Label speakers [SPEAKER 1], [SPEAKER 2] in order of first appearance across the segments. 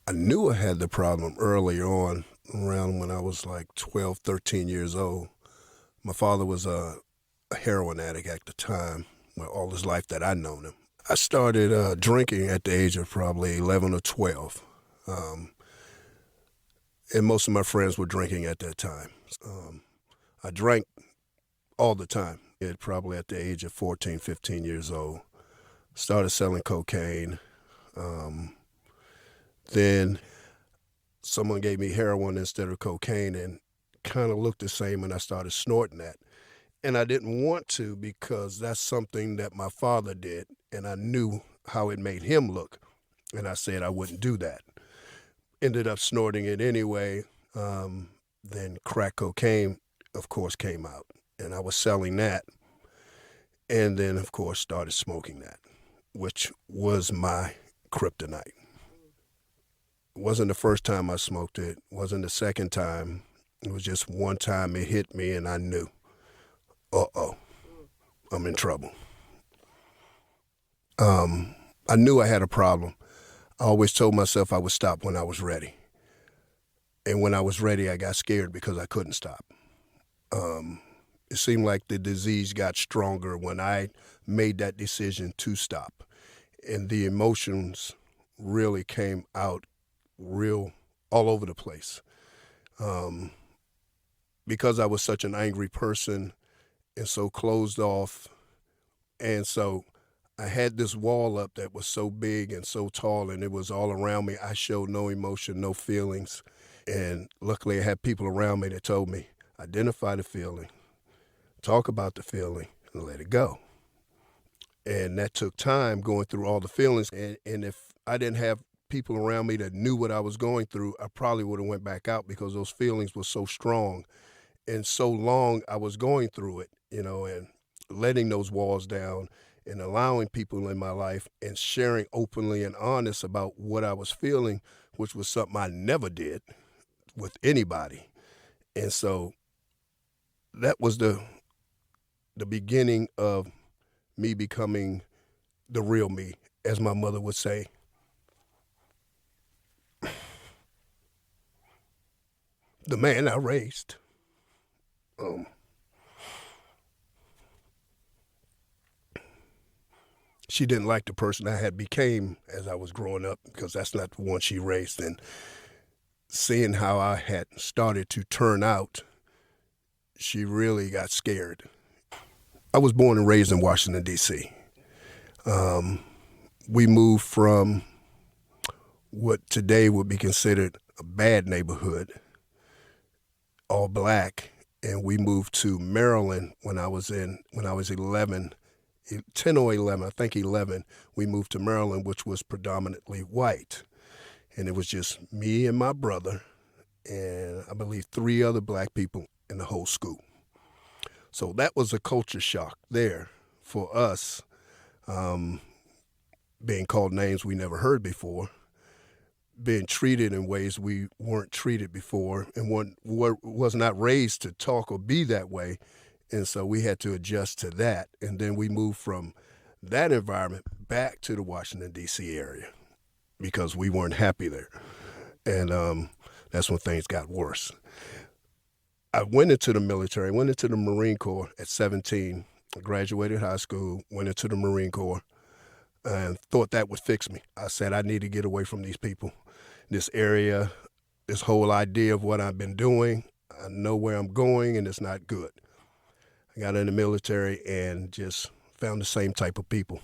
[SPEAKER 1] I knew I had the problem early on, around when I was like 12, 13 years old. My father was a heroin addict at the time, well, all his life that I'd known him. I started drinking at the age of probably 11 or 12. Um, and most of my friends were drinking at that time. I drank all the time, probably at the age of 14, 15 years old. Started selling cocaine. Then someone gave me heroin instead of cocaine and kind of looked the same, and I started snorting that. And I didn't want to because that's something that my father did, and I knew how it made him look, and I said I wouldn't do that. Ended up snorting it anyway. Then crack cocaine, of course, came out, and I was selling that, and then, of course, started smoking that, which was my kryptonite. It wasn't the first time I smoked it. It wasn't the second time. It was just one time it hit me, and I knew, uh-oh, I'm in trouble. I knew I had a problem. I always told myself I would stop when I was ready. And when I was ready, I got scared because I couldn't stop. It seemed like the disease got stronger when I made that decision to stop. And the emotions really came out real all over the place. Because I was such an angry person and so closed off, and so I had this wall up that was so big and so tall, and it was all around me. I showed no emotion, no feelings, and luckily I had people around me that told me, identify the feeling, talk about the feeling, and let it go. And that took time going through all the feelings, and if I didn't have people around me that knew what I was going through, I probably would have went back out because those feelings were so strong and so long I was going through it, and letting those walls down and allowing people in my life and sharing openly and honest about what I was feeling, which was something I never did with anybody. And so that was the beginning of me becoming the real me, as my mother would say. The man I raised. She didn't like the person I had became as I was growing up because that's not the one she raised. And seeing how I had started to turn out, she really got scared. I was born and raised in Washington, D.C. We moved from what today would be considered a bad neighborhood, all black, and we moved to Maryland when I was 11, 10 or 11, I think 11. We moved to Maryland, which was predominantly white, and it was just me and my brother, and I believe 3 other black people in the whole school. So that was a culture shock there for us, being called names we never heard before, being treated in ways we weren't treated before, and was not raised to talk or be that way. And so we had to adjust to that. And then we moved from that environment back to the Washington, D.C. area because we weren't happy there. And that's when things got worse. I went into the military, went into the Marine Corps at 17, graduated high school, went into the Marine Corps, and thought that would fix me. I said, I need to get away from these people, this area, this whole idea of what I've been doing. I know where I'm going, and it's not good. I got in the military and just found the same type of people.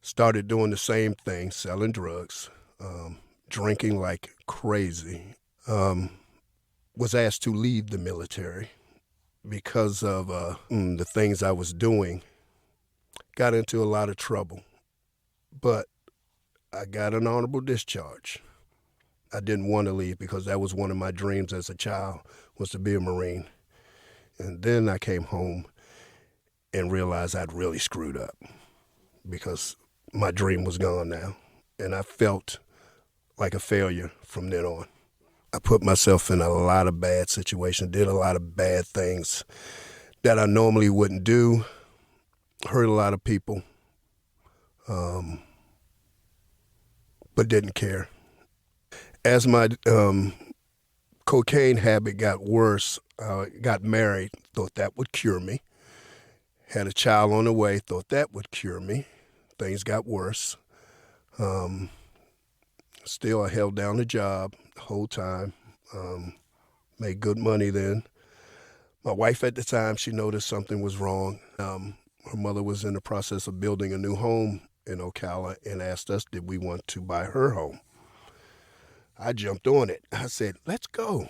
[SPEAKER 1] Started doing the same thing, selling drugs, drinking like crazy. Was asked to leave the military because of the things I was doing. Got into a lot of trouble, but I got an honorable discharge. I didn't want to leave because that was one of my dreams as a child, was to be a Marine. And then I came home and realized I'd really screwed up because my dream was gone now. And I felt like a failure from then on. I put myself in a lot of bad situations, did a lot of bad things that I normally wouldn't do, hurt a lot of people, but didn't care. As my cocaine habit got worse, got married, thought that would cure me. Had a child on the way, thought that would cure me. Things got worse. Still, I held down the job the whole time. Made good money then. My wife at the time, she noticed something was wrong. Her mother was in the process of building a new home in Ocala and asked us, did we want to buy her home? I jumped on it. I said, let's go.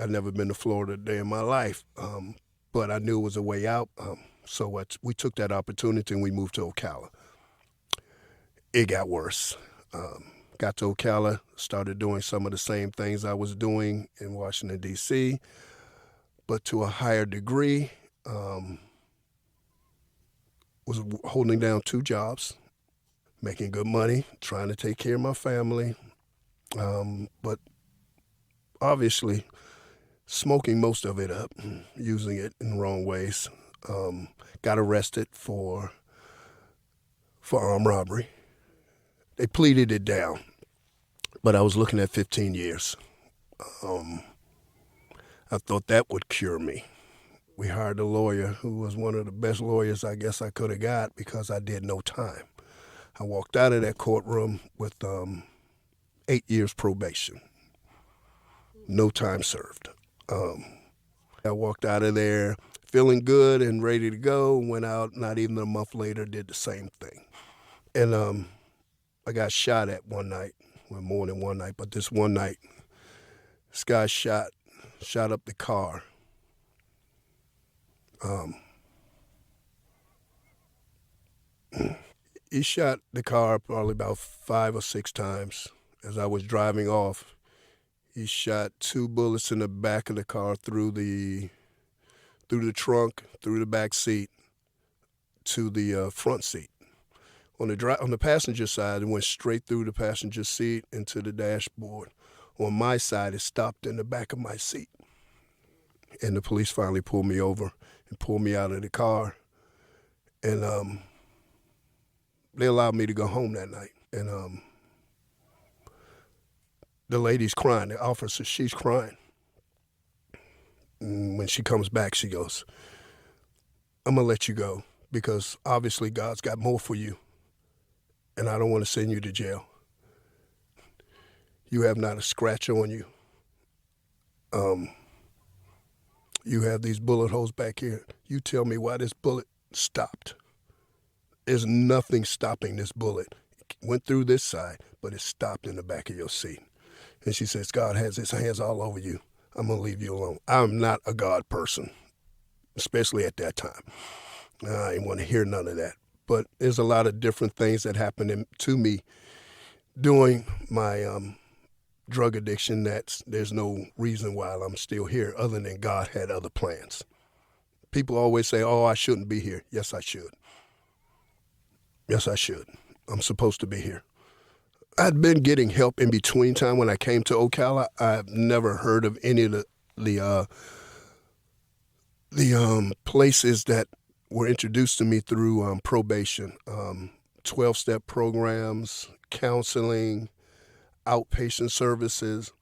[SPEAKER 1] I'd never been to Florida a day in my life, but I knew it was a way out. So we took that opportunity and we moved to Ocala. It got worse. Got to Ocala, started doing some of the same things I was doing in Washington, D.C., but to a higher degree. Was holding down 2 jobs, making good money, trying to take care of my family, but obviously smoking most of it up, using it in wrong ways. Got arrested for armed robbery. They pleaded it down, but I was looking at 15 years. I thought that would cure me. We hired a lawyer who was one of the best lawyers I guess I could have got because I did no time. I walked out of that courtroom with 8 years probation, no time served. I walked out of there feeling good and ready to go, went out not even a month later, did the same thing. And I got shot at one night, well, more than one night, but this one night, this guy shot up the car. He shot the car probably about 5 or 6 times. As I was driving off, he shot 2 bullets in the back of the car through the trunk, through the back seat, to the front seat. On the passenger side, it went straight through the passenger seat into the dashboard. On my side, it stopped in the back of my seat. And the police finally pulled me over and pulled me out of the car. And they allowed me to go home that night. And the lady's crying, the officer, she's crying. And when she comes back, she goes, I'm gonna let you go because obviously God's got more for you and I don't want to send you to jail. You have not a scratch on you. You have these bullet holes back here. You tell me why this bullet stopped. There's nothing stopping this bullet. It went through this side, but it stopped in the back of your seat. And she says, God has his hands all over you. I'm going to leave you alone. I'm not a God person, especially at that time. I didn't want to hear none of that. But there's a lot of different things that happened to me during my drug addiction that there's no reason why I'm still here other than God had other plans. People always say, oh, I shouldn't be here. Yes, I should. Yes, I should. I'm supposed to be here. I'd been getting help in between time when I came to Ocala. I've never heard of any of the places that were introduced to me through probation, 12-step programs, counseling, outpatient services.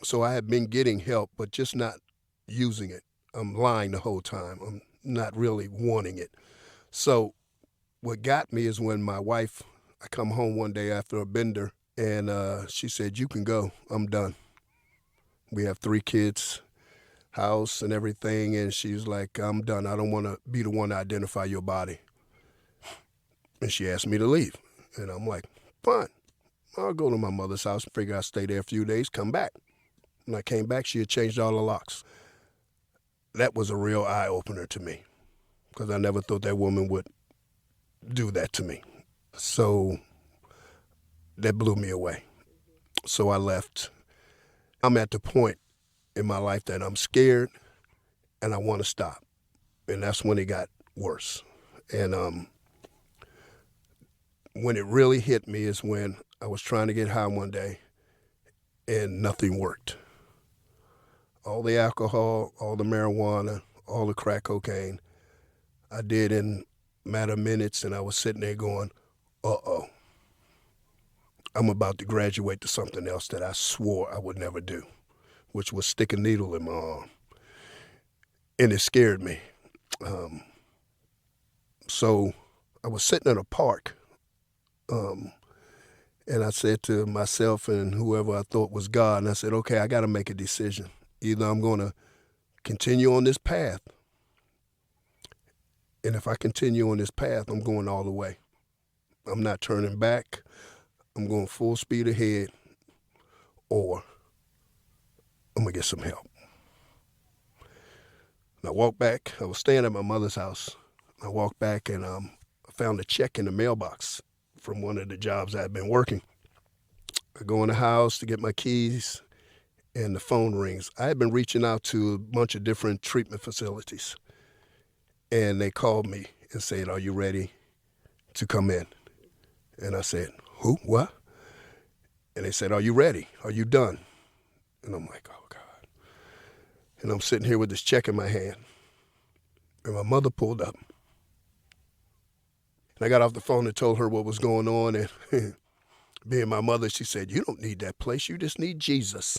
[SPEAKER 1] So I had been getting help, but just not using it. I'm lying the whole time. I'm not really wanting it. So what got me is when my wife, I come home one day after a bender, and she said, you can go. I'm done. We have 3 kids, house and everything, and she's like, I'm done. I don't want to be the one to identify your body. And she asked me to leave. And I'm like, fine. I'll go to my mother's house and figure I'll stay there a few days, come back. When I came back, she had changed all the locks. That was a real eye-opener to me because I never thought that woman would do that to me. So that blew me away. So I left. I'm at the point in my life that I'm scared and I want to stop. And that's when it got worse. And when it really hit me is when I was trying to get high one day and nothing worked. All the alcohol, all the marijuana, all the crack cocaine, I did in a matter of minutes, and I was sitting there going, uh-oh. I'm about to graduate to something else that I swore I would never do, which was stick a needle in my arm. And it scared me. So I was sitting in a park, and I said to myself and whoever I thought was God, and I said, okay, I got to make a decision. Either I'm going to continue on this path, and if I continue on this path, I'm going all the way. I'm not turning back. I'm going full speed ahead, or I'm going to get some help. And I walked back. I was staying at my mother's house. I walked back and I found a check in the mailbox from one of the jobs I'd been working. I go in the house to get my keys, and the phone rings. I had been reaching out to a bunch of different treatment facilities, and they called me and said, are you ready to come in? And I said, who? What? And they said, are you ready? Are you done? And I'm like, oh, God. And I'm sitting here with this check in my hand, and my mother pulled up. And I got off the phone and told her what was going on, and being my mother, she said, you don't need that place. You just need Jesus.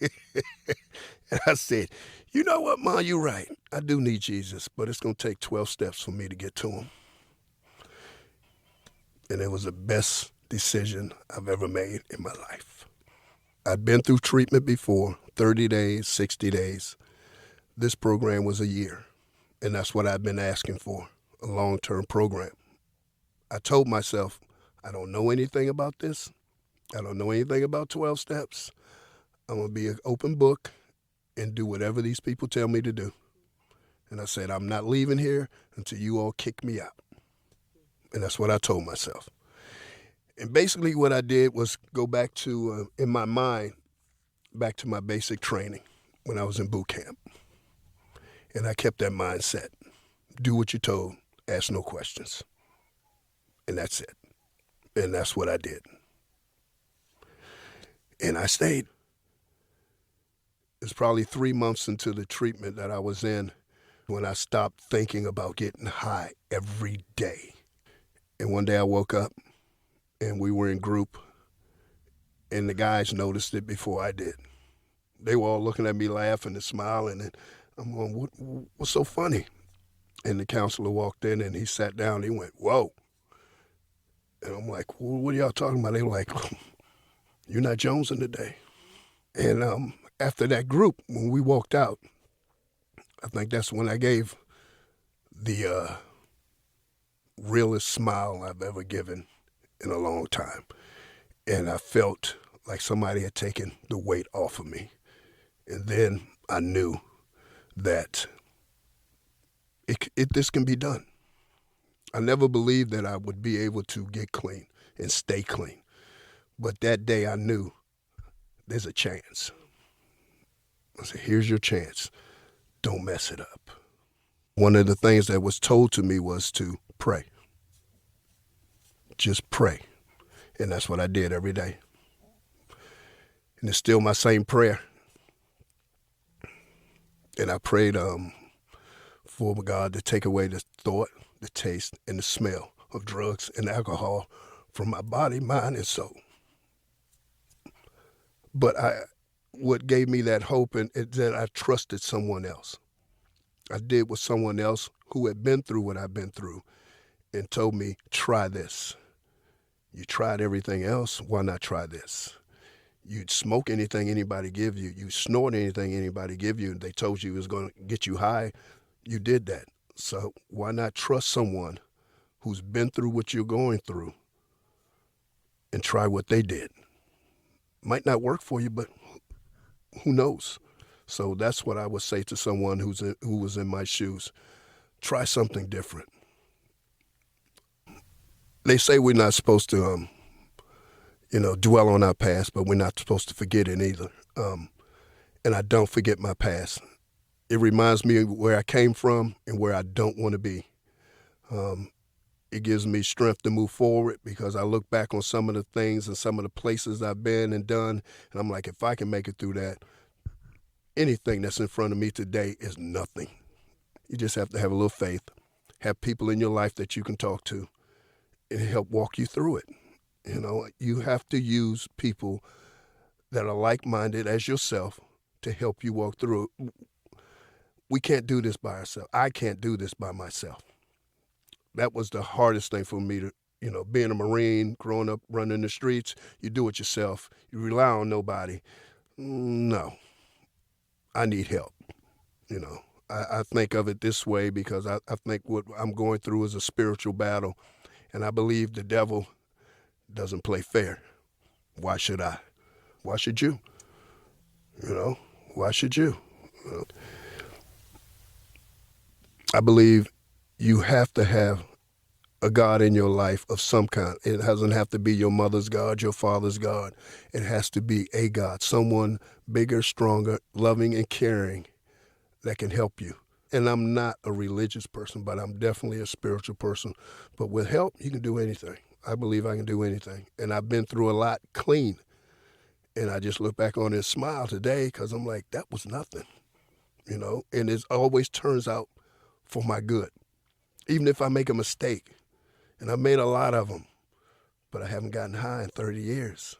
[SPEAKER 1] And I said, you know what, Ma, you're right. I do need Jesus, but it's going to take 12 steps for me to get to him. And it was the best decision I've ever made in my life. I'd been through treatment before, 30 days, 60 days. This program was a year, and that's what I've been asking for, a long-term program. I told myself, I don't know anything about this. I don't know anything about 12 steps. I'm going to be an open book and do whatever these people tell me to do. And I said, I'm not leaving here until you all kick me out. And that's what I told myself. And basically what I did was go back to, in my mind, back to my basic training when I was in boot camp. And I kept that mindset. Do what you're told, ask no questions. And that's it. And that's what I did. And I stayed. It's probably 3 months into the treatment that I was in when I stopped thinking about getting high every day. And one day I woke up and we were in group, and the guys noticed it before I did. They were all looking at me laughing and smiling, and I'm going, what's so funny? And the counselor walked in and he sat down and he went, whoa. And I'm like, well, what are y'all talking about? They were like, you're not jonesing today. And after that group, when we walked out, I think that's when I gave the realest smile I've ever given in a long time. And I felt like somebody had taken the weight off of me. And then I knew that this can be done. I never believed that I would be able to get clean and stay clean. But that day I knew there's a chance. I said, here's your chance. Don't mess it up. One of the things that was told to me was to pray. Just pray. And that's what I did every day. And it's still my same prayer. And I prayed for God to take away the thought, the taste, and the smell of drugs and alcohol from my body, mind, and soul. But what gave me that hope is that I trusted someone else. I did with someone else who had been through what I've been through and told me, try this. You tried everything else, why not try this? You'd smoke anything anybody give you. You snort anything anybody give you. They told you it was going to get you high. You did that. So why not trust someone who's been through what you're going through and try what they did? Might not work for you, but who knows? So that's what I would say to someone who was in my shoes. Try something different. They say we're not supposed to, dwell on our past, but we're not supposed to forget it either. And I don't forget my past. It reminds me of where I came from and where I don't want to be. It gives me strength to move forward because I look back on some of the things and some of the places I've been and done, and I'm like, if I can make it through that, anything that's in front of me today is nothing. You just have to have a little faith, have people in your life that you can talk to and help walk you through it. You know, you have to use people that are like-minded as yourself to help you walk through it. We can't do this by ourselves. I can't do this by myself. That was the hardest thing for me to, being a Marine, growing up, running the streets, you do it yourself. You rely on nobody. No, I need help. I think of it this way because I think what I'm going through is a spiritual battle, and I believe the devil doesn't play fair. Why should I? Why should you? Why should you? I believe you have to have a God in your life of some kind. It doesn't have to be your mother's God, your father's God. It has to be a God, someone bigger, stronger, loving, and caring that can help you. And I'm not a religious person, but I'm definitely a spiritual person. But with help, you can do anything. I believe I can do anything. And I've been through a lot clean. And I just look back on it and smile today because I'm like, that was nothing, And it always turns out for my good. Even if I make a mistake, and I've made a lot of them, but I haven't gotten high in 30 years.